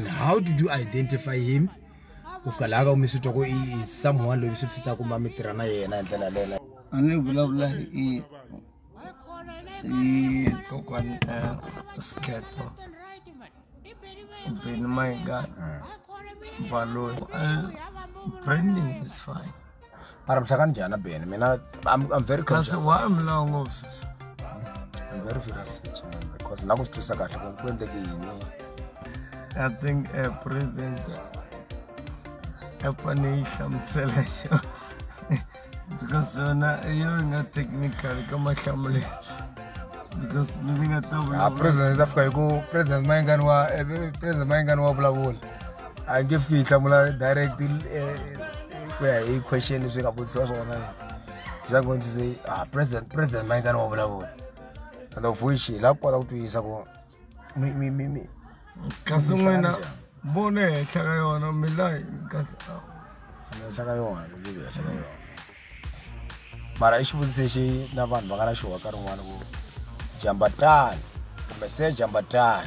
How did you identify him? Is someone who is branding is fine. I'm very conscious. That's why I'm long of I'm very conscious because now I think a president a funny selection because you're not technical come a family because living at president president Mangan I give you direct where a question is about social. I'm going to say, President Mangan over and of which he love what out is about me. Casumena Bone, Tagayona, Milai, but I should say she never Bagara show a car one Jambatan, Message Jambatan.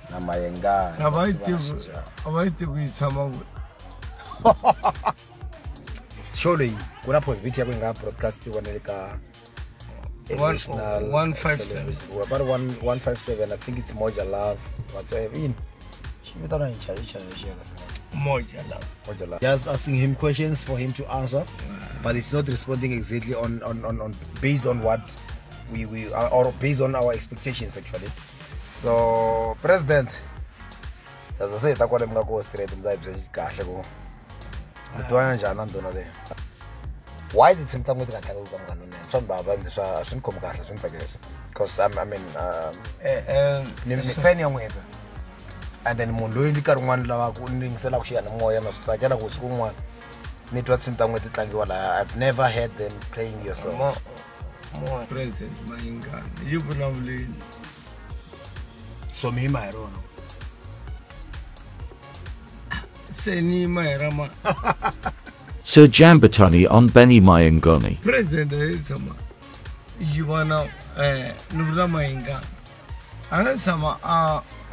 Namayenga. Avoid someone. Surely, kuna possibility ya broadcast waneleka 157. About 157. I think it's Moja Love. Whatsoever in. Moja Love. Just asking him questions for him to answer, but it's not responding exactly on based on what we are, or based on our expectations actually. So, President, as I say, I'm going to go straight to the why did some time with that? Because I mean, and then Mundo indicated one lava couldn't selection more and Australia was one. Need to some time with it like I've never heard them playing your song. More President, my God, you probably. So me my own. Say ni my Rama. Sir Jambatani on Benny Mayangoni. President is sama. You wanna Nubla Mayenga. Ana sama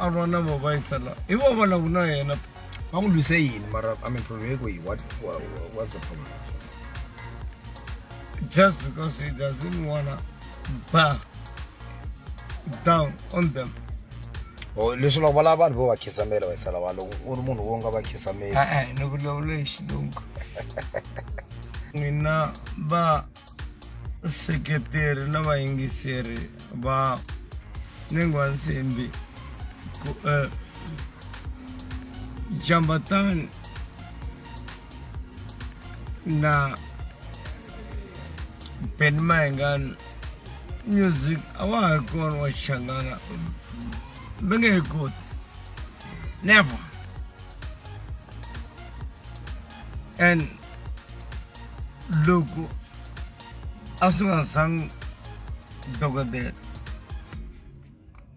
arona mobile sala. Iwo wala una na. How would you say in Marab? I mean, what's the problem? Just because he doesn't wanna bow down on them. Oh, listen, what about Boa Kisamelo? Salawalo, Urmun Wonga Kisame. No relation. Nina ba secretary na ba ingisere ba nengwan sembi Jambatan na Penmangan music awa kon wa shangana benge good never and look asugan sang dogade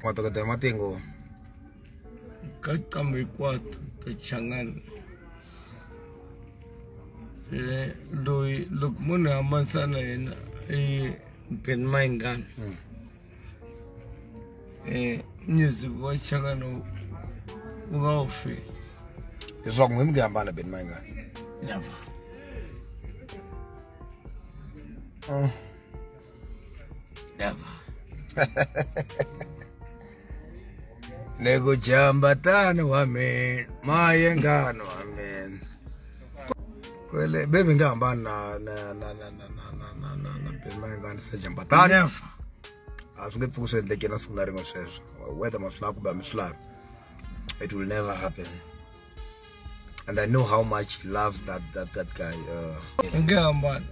what the Matingo kat kami kwat te changan look muna masana ina Penmangan music wa changan uga ofi is wrong with Gambana Penmangan. Never. Never. Nego Jambatano, amen. Mayengano, amen. Well, baby Gambana, Penmangan said Jambatan. Never. I was going to say, they cannot say, whether must lack by Muslim. It will never happen. And I know how much he loves that guy. Gamban.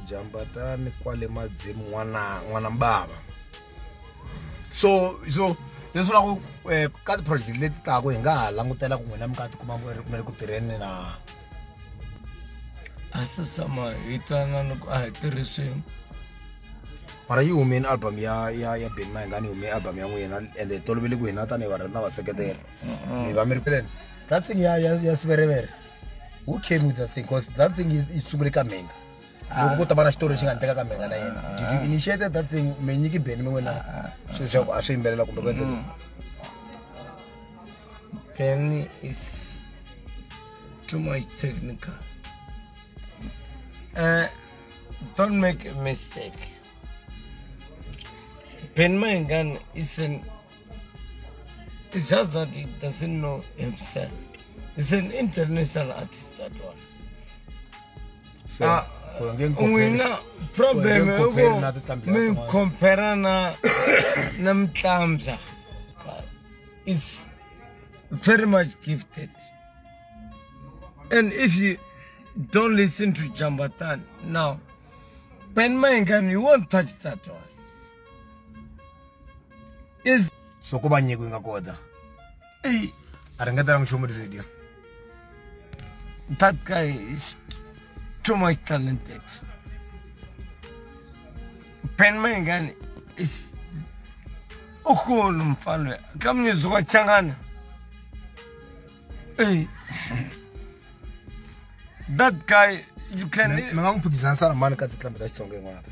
Jambatan kwale madzimu wana mbaba. So this one cut project let ta go nga langutela ku n'wina mukati kuma kumele ku tirheni na asasama itana no tirhiseni. Mara yi humeni album ya Ben Mayengani humeni album ya n'wina and tolovele ku hina tani va vaseketeri. Mi va mi ri plan. That thing yeah, who came with that thing? Because that thing is super coming. Did you initiate that thing? Ben is too much technical. Don't make a mistake. Ben Mayengan it's just that he doesn't know himself. He's an international artist, that one. So, Wina problem me compare na Mtlamza is very much gifted. And if you don't listen to Jambatan now, Ben Mayengan, you won't touch that one. Is so kuba nyiko ngakoda. Arangata mshumu radio. That guy is too much talented. Ben Mayengan is ukhulu mfana. Kamnye zwa changana. That guy you can Mangangphikizana sana mani ka titlamba ta Xitsonga yin'wana.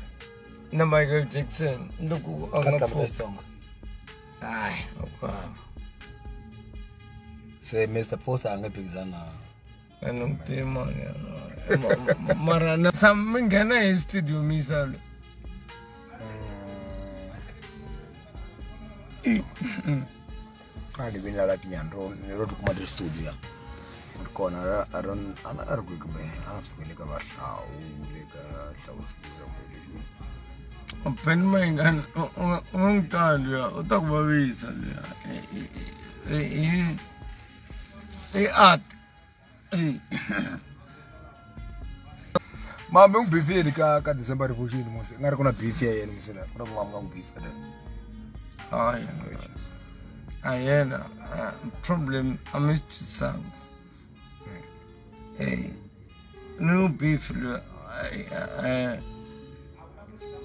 na Michael Jackson loko Ka titlamba ta anga Xitsonga. ay wow. Se Mr. Poster angaphikizana. Anumtima mara na samingana e studio misalo. Kali bina la kinyandro ni rodu kuma de studio. Kona aron ana argo kube afso leka bashaw leka hlawusiza mbele. Ben Mayengan ungtalwa utakubabisa le art Mama ungibifile ka December Revolution mose. Ngari kuna beef yena mose la. Kuna mama ungibif la. ay ayena problem amist sound no beef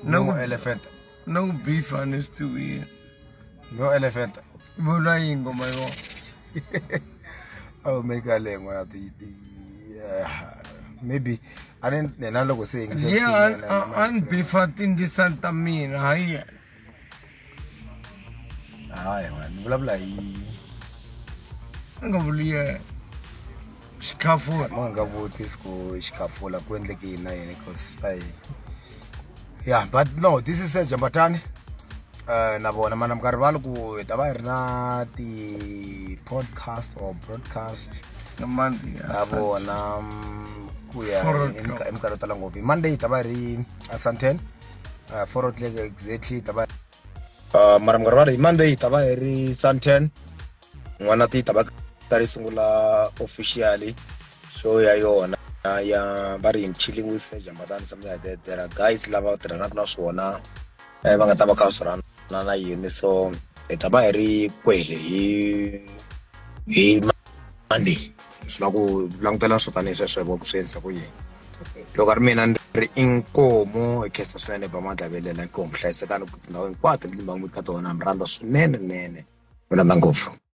No elephant. no beef honest to we No elephant. bola yingo mayo Oh, make a leg one maybe I didn't know saying yeah and beef in the Santa Mina ay man blah blah ngabuliye skafula manga vote sko skafula kwendleke na yena because yeah, but no, this is Jambatani. Nabona mana mkarivalo ku taba irina the podcast or broadcast namanzi nabona kuya imkarota la ngovi Monday taba ri asanten forward leg exactly taba mara mkarivalo Monday taba ri santen ngwana ti taba tari sungula officially show ya yona ya bari chilling with Jambatani something like that. There are guys lava trana na swona banga taba kausara na yini so etaba eri kwele hi Monday sina ku langutela swotani sweswo bo kusensa ku yini loko ari mina ri inkomo ekesa swinene ba madlavelela inkomo hlayisekani ku tindhawu hinkwato leti mbangu ka tona mranda swinene nene mina ngopfu.